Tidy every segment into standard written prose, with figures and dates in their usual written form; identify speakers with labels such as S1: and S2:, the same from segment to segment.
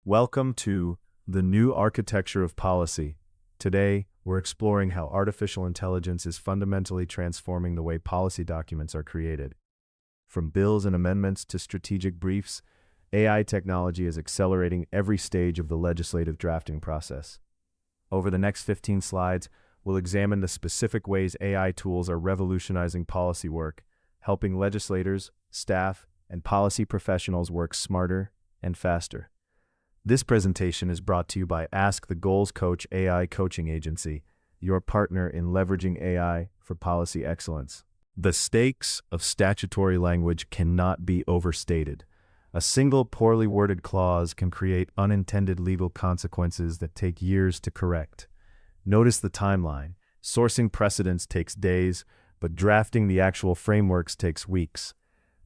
S1: Welcome to The New Architecture of Policy. Today, we're exploring how artificial intelligence is fundamentally transforming the way policy documents are created. From bills and amendments to strategic briefs, AI technology is accelerating every stage of the legislative drafting process. Over the next 15 slides, we'll examine the specific ways AI tools are revolutionizing policy work, helping legislators, staff, and policy professionals work smarter and faster. This presentation is brought to you by Ask the Goals Coach AI Coaching Agency, your partner in leveraging AI for policy excellence. The stakes of statutory language cannot be overstated. A single poorly worded clause can create unintended legal consequences that take years to correct. Notice the timeline. Sourcing precedents takes days, but drafting the actual frameworks takes weeks.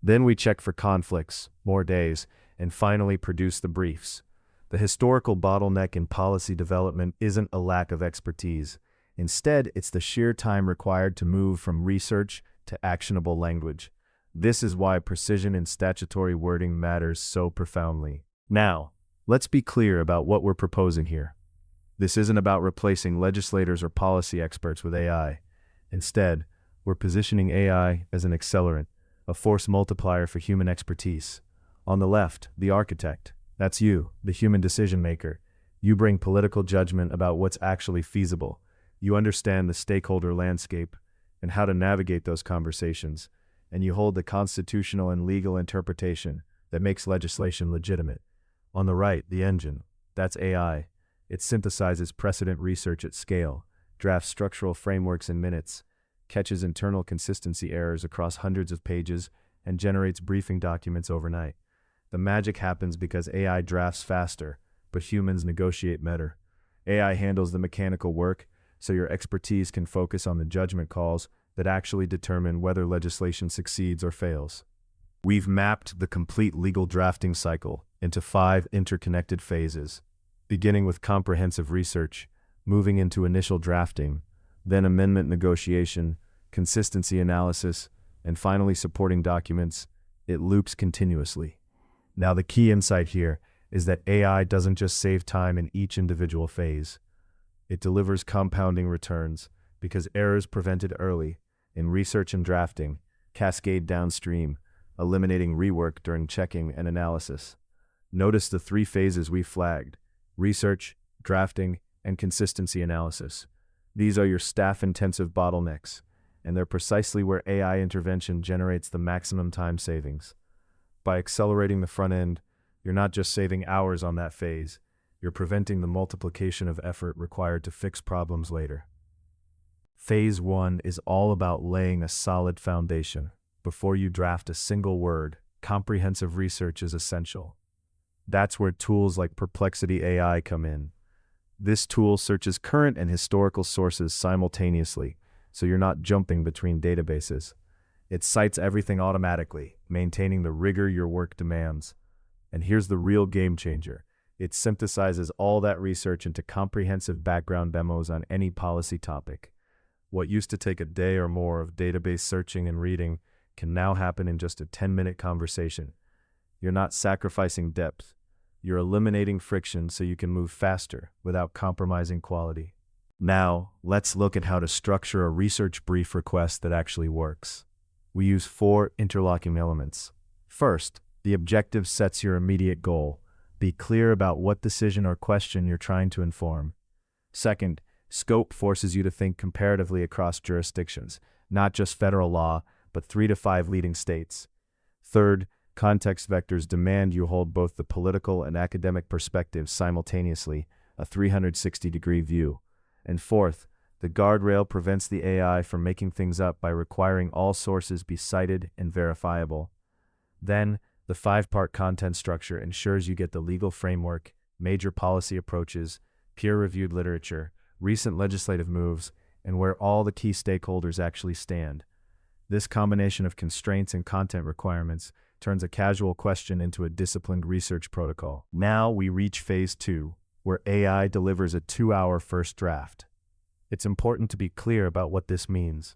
S1: Then we check for conflicts, more days, and finally produce the briefs. The historical bottleneck in policy development isn't a lack of expertise. Instead, it's the sheer time required to move from research to actionable language. This is why precision in statutory wording matters so profoundly. Now, let's be clear about what we're proposing here. This isn't about replacing legislators or policy experts with AI. Instead, we're positioning AI as an accelerant, a force multiplier for human expertise. On the left, the architect. That's you, the human decision maker. You bring political judgment about what's actually feasible. You understand the stakeholder landscape and how to navigate those conversations. And you hold the constitutional and legal interpretation that makes legislation legitimate. On the right, the engine. That's AI. It synthesizes precedent research at scale, drafts structural frameworks in minutes, catches internal consistency errors across hundreds of pages, and generates briefing documents overnight. The magic happens because AI drafts faster, but humans negotiate better. AI handles the mechanical work, so your expertise can focus on the judgment calls that actually determine whether legislation succeeds or fails. We've mapped the complete legal drafting cycle into 5 interconnected phases, beginning with comprehensive research, moving into initial drafting, then amendment negotiation, consistency analysis, and finally supporting documents. It loops continuously. Now, the key insight here is that AI doesn't just save time in each individual phase. It delivers compounding returns because errors prevented early in research and drafting cascade downstream, eliminating rework during checking and analysis. Notice the 3 phases we flagged: research, drafting, and consistency analysis. These are your staff-intensive bottlenecks, and they're precisely where AI intervention generates the maximum time savings. By accelerating the front end, you're not just saving hours on that phase, you're preventing the multiplication of effort required to fix problems later. Phase 1 is all about laying a solid foundation. Before you draft a single word, comprehensive research is essential. That's where tools like Perplexity AI come in. This tool searches current and historical sources simultaneously, so you're not jumping between databases. It cites everything automatically, maintaining the rigor your work demands. And here's the real game changer. It synthesizes all that research into comprehensive background memos on any policy topic. What used to take a day or more of database searching and reading can now happen in just a 10-minute conversation. You're not sacrificing depth. You're eliminating friction so you can move faster without compromising quality. Now, let's look at how to structure a research brief request that actually works. We use 4 interlocking elements. First, the objective sets your immediate goal. Be clear about what decision or question you're trying to inform. Second, scope forces you to think comparatively across jurisdictions, not just federal law, but 3 to 5 leading states. Third, context vectors demand you hold both the political and academic perspectives simultaneously, a 360-degree view. And fourth, the guardrail prevents the AI from making things up by requiring all sources be cited and verifiable. Then, the 5-part content structure ensures you get the legal framework, major policy approaches, peer-reviewed literature, recent legislative moves, and where all the key stakeholders actually stand. This combination of constraints and content requirements turns a casual question into a disciplined research protocol. Now we reach phase 2, where AI delivers a 2-hour first draft. It's important to be clear about what this means.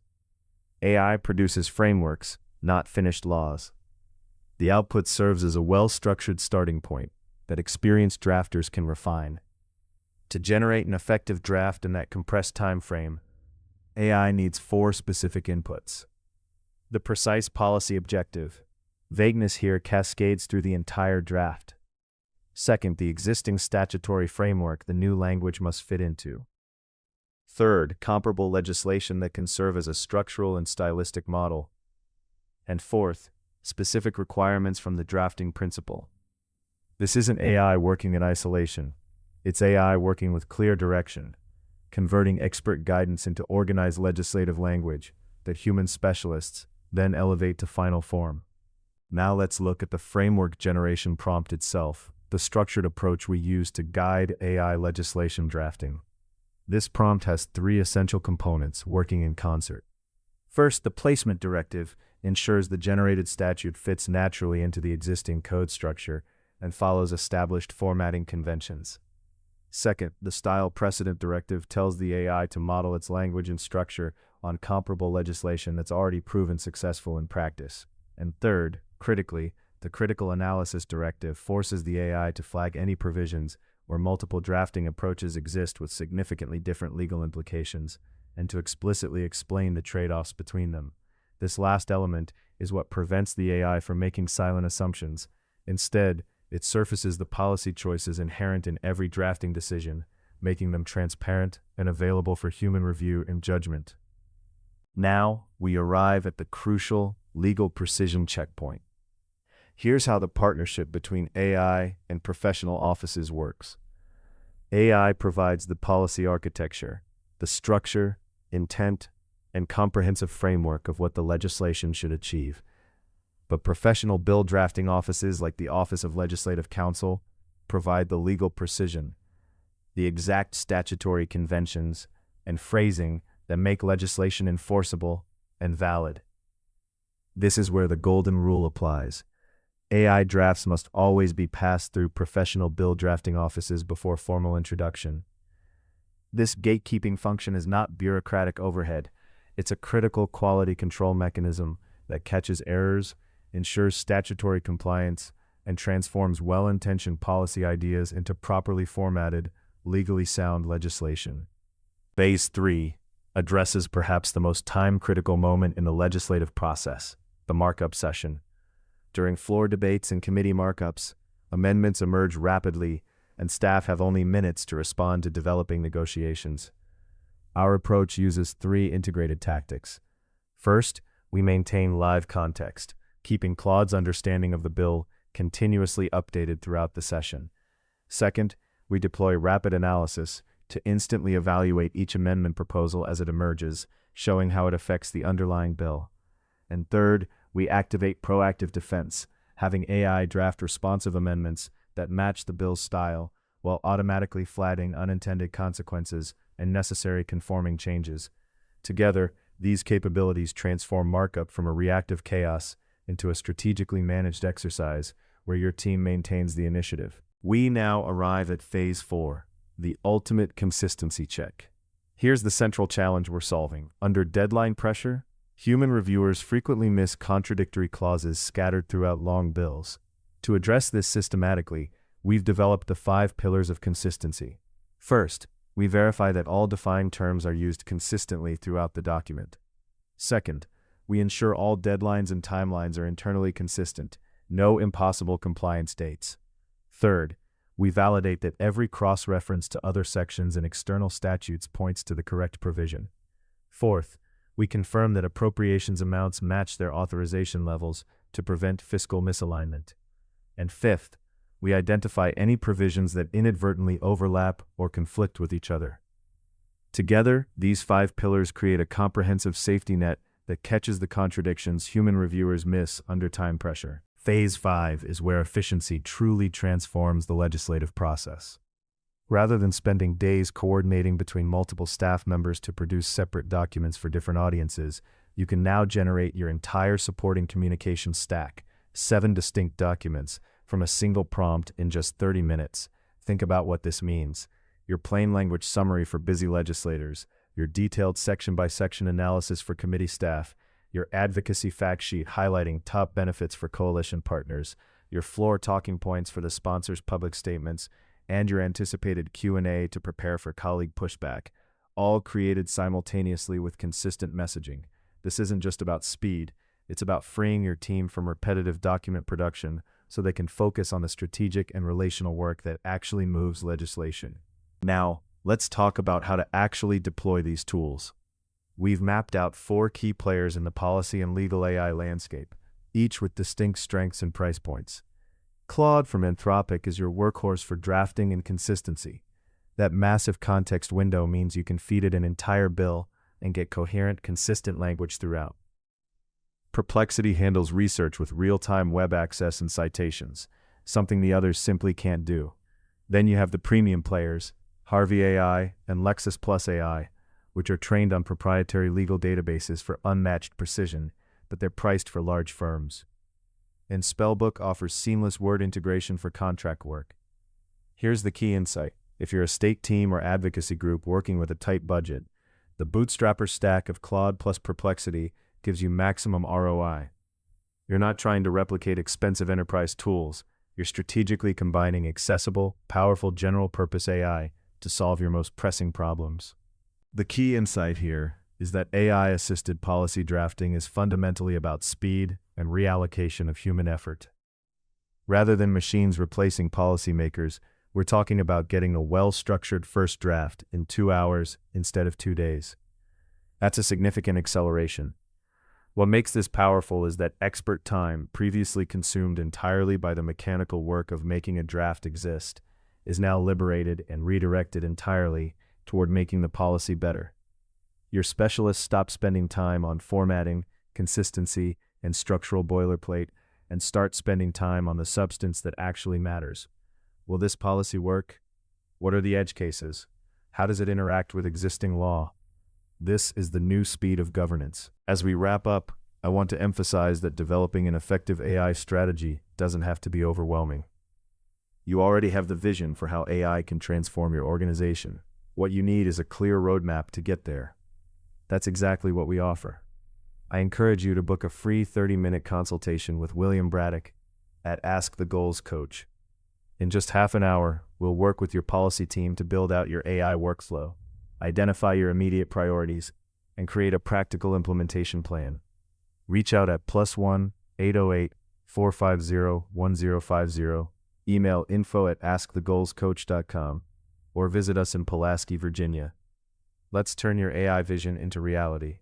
S1: AI produces frameworks, not finished laws. The output serves as a well-structured starting point, that experienced drafters can refine. To generate an effective draft in that compressed time frame, AI needs 4 specific inputs. The precise policy objective. Vagueness here cascades through the entire draft. Second, the existing statutory framework the new language must fit into. Third, comparable legislation that can serve as a structural and stylistic model. And fourth, specific requirements from the drafting principle. This isn't AI working in isolation. It's AI working with clear direction, converting expert guidance into organized legislative language that human specialists then elevate to final form. Now let's look at the framework generation prompt itself, the structured approach we use to guide AI legislation drafting. This prompt has 3 essential components working in concert. First, the placement directive ensures the generated statute fits naturally into the existing code structure and follows established formatting conventions. Second, the style precedent directive tells the AI to model its language and structure on comparable legislation that's already proven successful in practice. And third, critically, the critical analysis directive forces the AI to flag any provisions where multiple drafting approaches exist with significantly different legal implications, and to explicitly explain the trade-offs between them. This last element is what prevents the AI from making silent assumptions. Instead, it surfaces the policy choices inherent in every drafting decision, making them transparent and available for human review and judgment. Now, we arrive at the crucial legal precision checkpoint. Here's how the partnership between AI and professional offices works. AI provides the policy architecture, the structure, intent, and comprehensive framework of what the legislation should achieve. But professional bill drafting offices like the Office of Legislative Counsel provide the legal precision, the exact statutory conventions and phrasing that make legislation enforceable and valid. This is where the golden rule applies. AI drafts must always be passed through professional bill drafting offices before formal introduction. This gatekeeping function is not bureaucratic overhead. It's a critical quality control mechanism that catches errors, ensures statutory compliance, and transforms well-intentioned policy ideas into properly formatted, legally sound legislation. Phase 3 addresses perhaps the most time-critical moment in the legislative process, the markup session. During floor debates and committee markups, amendments emerge rapidly, and staff have only minutes to respond to developing negotiations. Our approach uses 3 integrated tactics. First, we maintain live context, keeping Claude's understanding of the bill continuously updated throughout the session. Second, we deploy rapid analysis to instantly evaluate each amendment proposal as it emerges, showing how it affects the underlying bill. And third, we activate proactive defense, having AI draft responsive amendments that match the bill's style while automatically flagging unintended consequences and necessary conforming changes. Together, these capabilities transform markup from a reactive chaos into a strategically managed exercise where your team maintains the initiative. We now arrive at Phase 4, the ultimate consistency check. Here's the central challenge we're solving. Under deadline pressure, human reviewers frequently miss contradictory clauses scattered throughout long bills. To address this systematically, we've developed the 5 pillars of consistency. First, we verify that all defined terms are used consistently throughout the document. Second, we ensure all deadlines and timelines are internally consistent, no impossible compliance dates. Third, we validate that every cross-reference to other sections and external statutes points to the correct provision. Fourth, we confirm that appropriations amounts match their authorization levels to prevent fiscal misalignment. And fifth, we identify any provisions that inadvertently overlap or conflict with each other. Together, these 5 pillars create a comprehensive safety net that catches the contradictions human reviewers miss under time pressure. Phase 5 is where efficiency truly transforms the legislative process. Rather than spending days coordinating between multiple staff members to produce separate documents for different audiences, you can now generate your entire supporting communication stack, 7 distinct documents, from a single prompt in just 30 minutes. Think about what this means. Your plain language summary for busy legislators, your detailed section-by-section analysis for committee staff, your advocacy fact sheet highlighting top benefits for coalition partners, your floor talking points for the sponsor's public statements, and your anticipated Q&A to prepare for colleague pushback, all created simultaneously with consistent messaging. This isn't just about speed, it's about freeing your team from repetitive document production so they can focus on the strategic and relational work that actually moves legislation. Now, let's talk about how to actually deploy these tools. We've mapped out 4 key players in the policy and legal AI landscape, each with distinct strengths and price points. Claude from Anthropic is your workhorse for drafting and consistency. That massive context window means you can feed it an entire bill and get coherent, consistent language throughout. Perplexity handles research with real-time web access and citations, something the others simply can't do. Then you have the premium players, Harvey AI and Lexis Plus AI, which are trained on proprietary legal databases for unmatched precision, but they're priced for large firms. And Spellbook offers seamless word integration for contract work. Here's the key insight. If you're a state team or advocacy group working with a tight budget, the bootstrapper stack of Claude plus Perplexity gives you maximum ROI. You're not trying to replicate expensive enterprise tools. You're strategically combining accessible, powerful general-purpose AI to solve your most pressing problems. The key insight here is that AI-assisted policy drafting is fundamentally about speed and reallocation of human effort. Rather than machines replacing policymakers, we're talking about getting a well-structured first draft in 2 hours instead of 2 days. That's a significant acceleration. What makes this powerful is that expert time, previously consumed entirely by the mechanical work of making a draft exist, is now liberated and redirected entirely toward making the policy better. Your specialists stop spending time on formatting, consistency, and structural boilerplate and start spending time on the substance that actually matters. Will this policy work? What are the edge cases? How does it interact with existing law? This is the new speed of governance. As we wrap up, I want to emphasize that developing an effective AI strategy doesn't have to be overwhelming. You already have the vision for how AI can transform your organization. What you need is a clear roadmap to get there. That's exactly what we offer. I encourage you to book a free 30-minute consultation with William Braddock at Ask the Goals Coach. In just half an hour, we'll work with your policy team to build out your AI workflow, identify your immediate priorities, and create a practical implementation plan. Reach out at +1 808 450 1050, email info@askthegoalscoach.com, or visit us in Pulaski, Virginia. Let's turn your AI vision into reality.